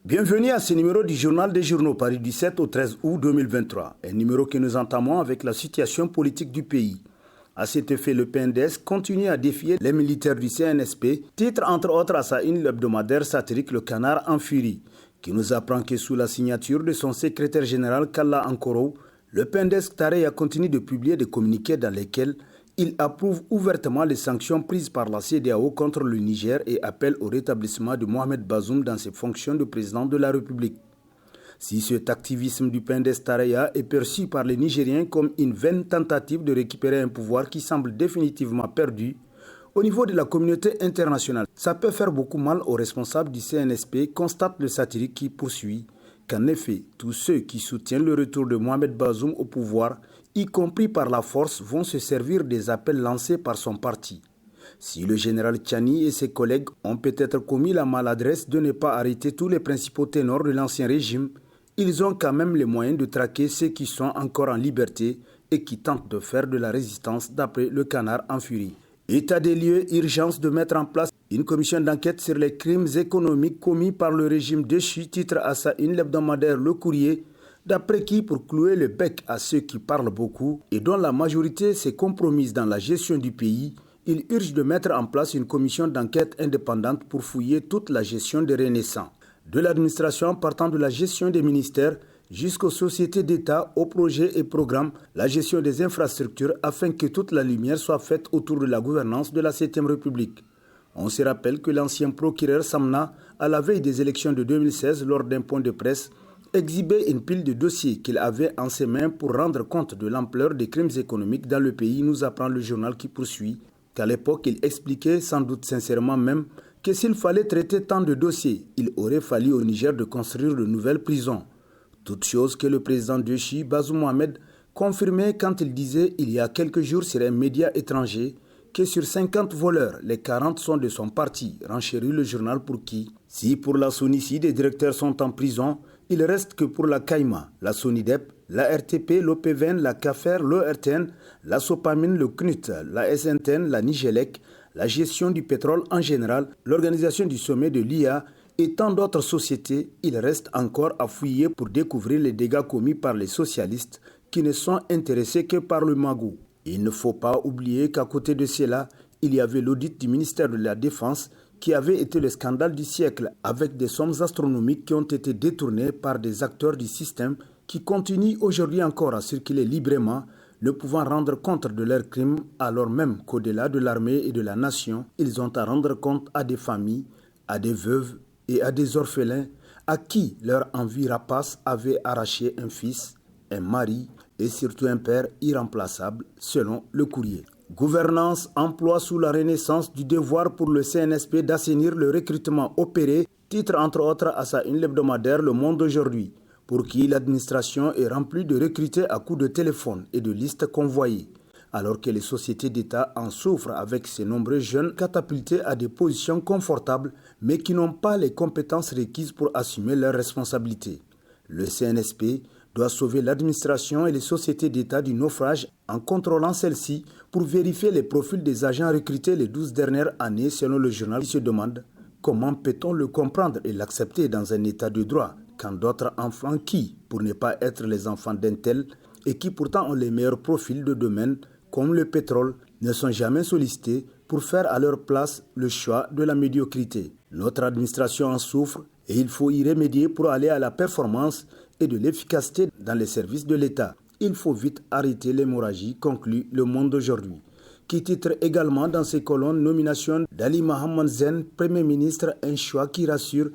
Bienvenue à ce numéro du Journal des Journaux paru du 7 au 13 août 2023, un numéro que nous entamons avec la situation politique du pays. À cet effet, le PNDS continue à défier les militaires du CNSP, titre entre autres à sa une hebdomadaire satirique Le Canard en furie, qui nous apprend que sous la signature de son secrétaire général Kalla Ankoro, le PNDS Tareya continue de publier des communiqués dans lesquels il approuve ouvertement les sanctions prises par la CEDEAO contre le Niger et appelle au rétablissement de Mohamed Bazoum dans ses fonctions de président de la République. Si cet activisme du PNDS Tareya est perçu par les Nigériens comme une vaine tentative de récupérer un pouvoir qui semble définitivement perdu, au niveau de la communauté internationale, ça peut faire beaucoup mal aux responsables du CNSP, constate le satirique qui poursuit qu'en effet, tous ceux qui soutiennent le retour de Mohamed Bazoum au pouvoir, y compris par la force, vont se servir des appels lancés par son parti. Si le général Tchani et ses collègues ont peut-être commis la maladresse de ne pas arrêter tous les principaux ténors de l'ancien régime, ils ont quand même les moyens de traquer ceux qui sont encore en liberté et qui tentent de faire de la résistance d'après le Canard en furie. État des lieux, urgence de mettre en place une commission d'enquête sur les crimes économiques commis par le régime déchu, titre à sa une hebdomadaire Le Courrier, d'après qui, pour clouer le bec à ceux qui parlent beaucoup et dont la majorité s'est compromise dans la gestion du pays, il urge de mettre en place une commission d'enquête indépendante pour fouiller toute la gestion des renaissants. De l'administration partant de la gestion des ministères jusqu'aux sociétés d'État, aux projets et programmes, la gestion des infrastructures afin que toute la lumière soit faite autour de la gouvernance de la 7e République. On se rappelle que l'ancien procureur Samna, à la veille des élections de 2016, lors d'un point de presse, exhibait une pile de dossiers qu'il avait en ses mains pour rendre compte de l'ampleur des crimes économiques dans le pays, nous apprend le journal qui poursuit, qu'à l'époque il expliquait, sans doute sincèrement même, que s'il fallait traiter tant de dossiers, il aurait fallu au Niger de construire de nouvelles prisons. Toute chose que le président Déchi, Bazoum Mohamed, confirmait quand il disait il y a quelques jours sur un média étranger que sur 50 voleurs, les 40 sont de son parti, renchérit le journal pour qui, si pour la Sonici des directeurs sont en prison, il reste que pour la Caïma, la Sonidep, la RTP, l'OPVN, la CAFER, l'ORTN, la Sopamine, le CNUT, la SNTN, la Nigélec, la gestion du pétrole en général, l'organisation du sommet de l'IA et tant d'autres sociétés, il reste encore à fouiller pour découvrir les dégâts commis par les socialistes qui ne sont intéressés que par le magot. Il ne faut pas oublier qu'à côté de cela, il y avait l'audit du ministère de la Défense qui avait été le scandale du siècle avec des sommes astronomiques qui ont été détournées par des acteurs du système qui continuent aujourd'hui encore à circuler librement, ne pouvant rendre compte de leurs crimes alors même qu'au-delà de l'armée et de la nation, ils ont à rendre compte à des familles, à des veuves et à des orphelins à qui leur envie rapace avait arraché un fils, un mari et surtout un père irremplaçable, selon Le Courrier. Gouvernance, emploi sous la renaissance du devoir pour le CNSP d'assainir le recrutement opéré, titre entre autres à sa une hebdomadaire Le Monde aujourd'hui, pour qui l'administration est remplie de recrutés à coups de téléphone et de listes convoyées, alors que les sociétés d'État en souffrent avec ces nombreux jeunes catapultés à des positions confortables, mais qui n'ont pas les compétences requises pour assumer leurs responsabilités. Le CNSP doit sauver l'administration et les sociétés d'État du naufrage en contrôlant celles-ci pour vérifier les profils des agents recrutés les 12 dernières années selon le journal qui se demande comment peut-on le comprendre et l'accepter dans un état de droit quand d'autres enfants qui, pour ne pas être les enfants d'un tel et qui pourtant ont les meilleurs profils de domaine comme le pétrole, ne sont jamais sollicités pour faire à leur place le choix de la médiocrité. Notre administration en souffre et il faut y remédier pour aller à la performance et de l'efficacité dans les services de l'État. Il faut vite arrêter l'hémorragie, conclut Le Monde aujourd'hui, qui titre également dans ses colonnes nomination d'Ali Mohamed Zen, Premier ministre, un choix qui rassure.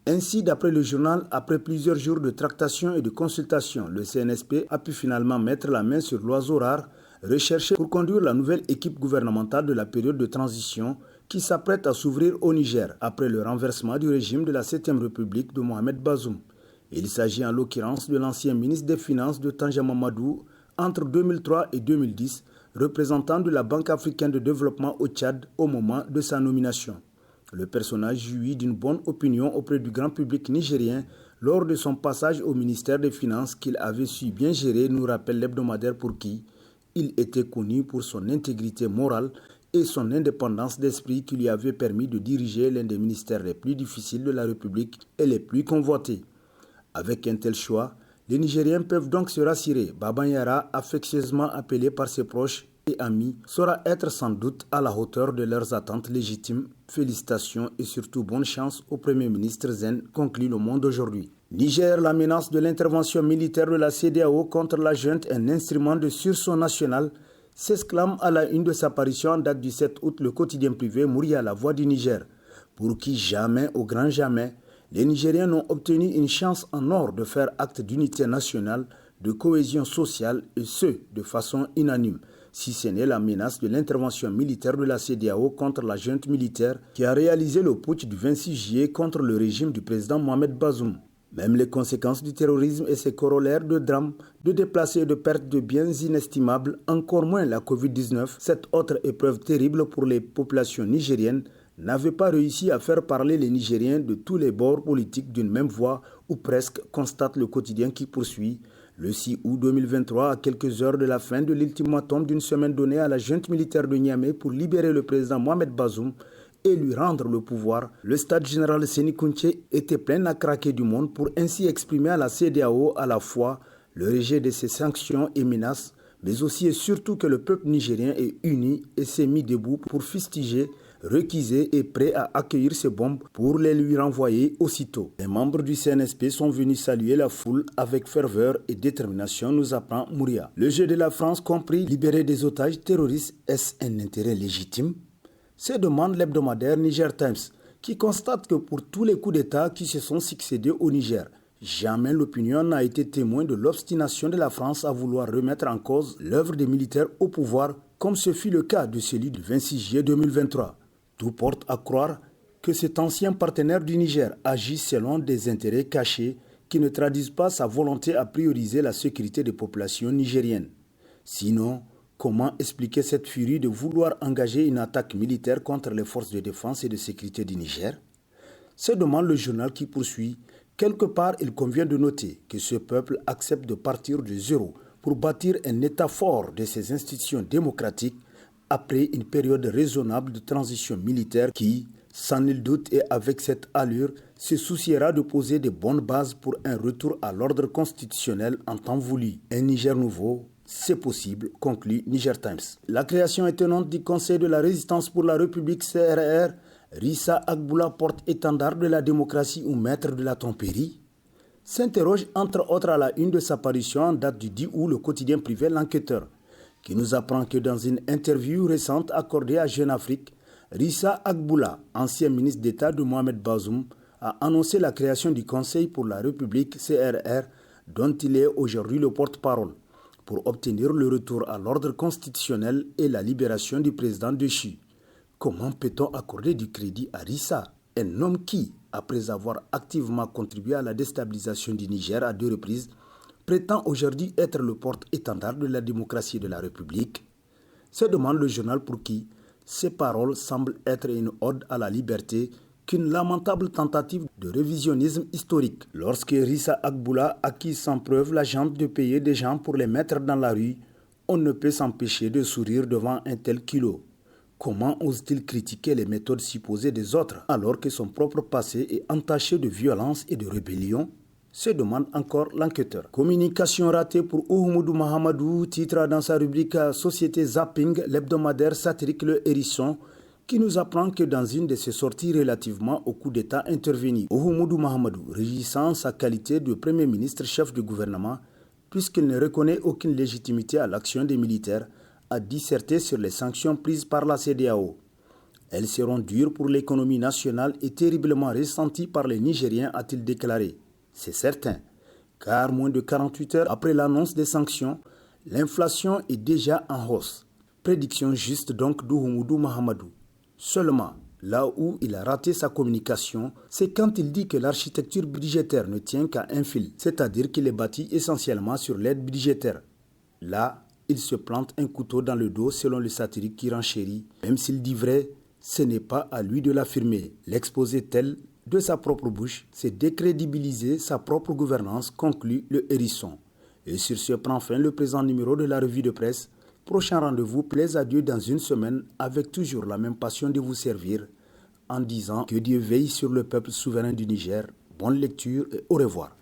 Ainsi, d'après le journal, après plusieurs jours de tractation et de consultation, le CNSP a pu finalement mettre la main sur l'oiseau rare recherché pour conduire la nouvelle équipe gouvernementale de la période de transition qui s'apprête à s'ouvrir au Niger après le renversement du régime de la 7e République de Mohamed Bazoum. Il s'agit en l'occurrence de l'ancien ministre des Finances de Tanja Mamadou entre 2003 et 2010, représentant de la Banque africaine de développement au Tchad au moment de sa nomination. Le personnage jouit d'une bonne opinion auprès du grand public nigérien lors de son passage au ministère des Finances qu'il avait su bien gérer, nous rappelle l'hebdomadaire pour qui il était connu pour son intégrité morale et son indépendance d'esprit qui lui avait permis de diriger l'un des ministères les plus difficiles de la République et les plus convoités. Avec un tel choix, les Nigériens peuvent donc se rassurer. Baba Yara, affectueusement appelé par ses proches et amis, saura être sans doute à la hauteur de leurs attentes légitimes. Félicitations et surtout bonne chance au Premier ministre Zen, conclut Le Monde aujourd'hui. Niger, la menace de l'intervention militaire de la CEDEAO contre la junte, un instrument de sursaut national, s'exclame à la une de sa parution en date du 7 août le quotidien privé Mouria, la voix du Niger, pour qui jamais, au grand jamais, les Nigériens n'ont obtenu une chance en or de faire acte d'unité nationale, de cohésion sociale et ce, de façon unanime, si ce n'est la menace de l'intervention militaire de la CEDEAO contre la junte militaire qui a réalisé le putsch du 26 juillet contre le régime du président Mohamed Bazoum. Même les conséquences du terrorisme et ses corollaires de drames, de déplacés et de pertes de biens inestimables, encore moins la Covid-19, cette autre épreuve terrible pour les populations nigériennes, n'avaient pas réussi à faire parler les Nigériens de tous les bords politiques d'une même voix, ou presque, constate le quotidien qui poursuit. Le 6 août 2023, à quelques heures de la fin de l'ultimatum d'une semaine donnée à la junte militaire de Niamey pour libérer le président Mohamed Bazoum et lui rendre le pouvoir, le stade général Séni Kountché était plein à craquer du monde pour ainsi exprimer à la CEDEAO à la fois le rejet de ses sanctions et menaces, mais aussi et surtout que le peuple nigérien est uni et s'est mis debout pour fustiger, requiser et prêt à accueillir ces bombes pour les lui renvoyer aussitôt. Les membres du CNSP sont venus saluer la foule avec ferveur et détermination, nous apprend Mouria. Le jeu de la France compris libérer des otages terroristes, est-ce un intérêt légitime? Se demande l'hebdomadaire Niger Times, qui constate que pour tous les coups d'État qui se sont succédés au Niger, jamais l'opinion n'a été témoin de l'obstination de la France à vouloir remettre en cause l'œuvre des militaires au pouvoir, comme ce fut le cas de celui du 26 juillet 2023. Tout porte à croire que cet ancien partenaire du Niger agit selon des intérêts cachés qui ne traduisent pas sa volonté à prioriser la sécurité des populations nigériennes. Sinon, comment expliquer cette furie de vouloir engager une attaque militaire contre les forces de défense et de sécurité du Niger? Se demande le journal qui poursuit. Quelque part, il convient de noter que ce peuple accepte de partir de zéro pour bâtir un État fort de ses institutions démocratiques après une période raisonnable de transition militaire qui, sans nul doute et avec cette allure, se souciera de poser de bonnes bases pour un retour à l'ordre constitutionnel en temps voulu. Un Niger nouveau, c'est possible, conclut Niger Times. La création étonnante du Conseil de la résistance pour la République CRR, Rissa Agboula, porte-étendard de la démocratie ou maître de la tromperie, s'interroge entre autres à la une de sa parution en date du 10 août le quotidien privé L'Enquêteur, qui nous apprend que dans une interview récente accordée à Jeune Afrique, Rissa Agboula, ancien ministre d'État de Mohamed Bazoum, a annoncé la création du Conseil pour la République CRR, dont il est aujourd'hui le porte-parole, pour obtenir le retour à l'ordre constitutionnel et la libération du président déchu. Comment peut-on accorder du crédit à Rissa, un homme qui, après avoir activement contribué à la déstabilisation du Niger à 2 reprises, prétend aujourd'hui être le porte-étendard de la démocratie et de la République? Se demande le journal pour qui ces paroles semblent être une ode à la liberté qu'une lamentable tentative de révisionnisme historique. Lorsque Rissa Agboula acquise sans preuve la jambe de payer des gens pour les mettre dans la rue, on ne peut s'empêcher de sourire devant un tel culot. Comment ose-t-il critiquer les méthodes supposées des autres alors que son propre passé est entaché de violence et de rébellion? Se demande encore L'Enquêteur. Communication ratée pour Oumoudou Mahamadou, titre dans sa rubrique Société Zapping, l'hebdomadaire satirique Le Hérisson, qui nous apprend que dans une de ses sorties relativement au coup d'État intervenu, Oumoudou Mahamadou, régissant sa qualité de Premier ministre chef du gouvernement, puisqu'il ne reconnaît aucune légitimité à l'action des militaires, a disserté sur les sanctions prises par la CEDEAO. Elles seront dures pour l'économie nationale et terriblement ressenties par les Nigériens, a-t-il déclaré. C'est certain, car moins de 48 heures après l'annonce des sanctions, l'inflation est déjà en hausse. Prédiction juste donc d'Oumoudou Mahamadou. Seulement, là où il a raté sa communication, c'est quand il dit que l'architecture budgétaire ne tient qu'à un fil, c'est-à-dire qu'il est bâti essentiellement sur l'aide budgétaire. Là, il se plante un couteau dans le dos selon le satirique qui renchérit. Même s'il dit vrai, ce n'est pas à lui de l'affirmer. L'exposer tel de sa propre bouche, c'est décrédibiliser sa propre gouvernance, conclut Le Hérisson. Et sur ce prend fin le présent numéro de la revue de presse Prochain rendez-vous, plaise à Dieu dans une semaine, avec toujours la même passion de vous servir, en disant que Dieu veille sur le peuple souverain du Niger. Bonne lecture et au revoir.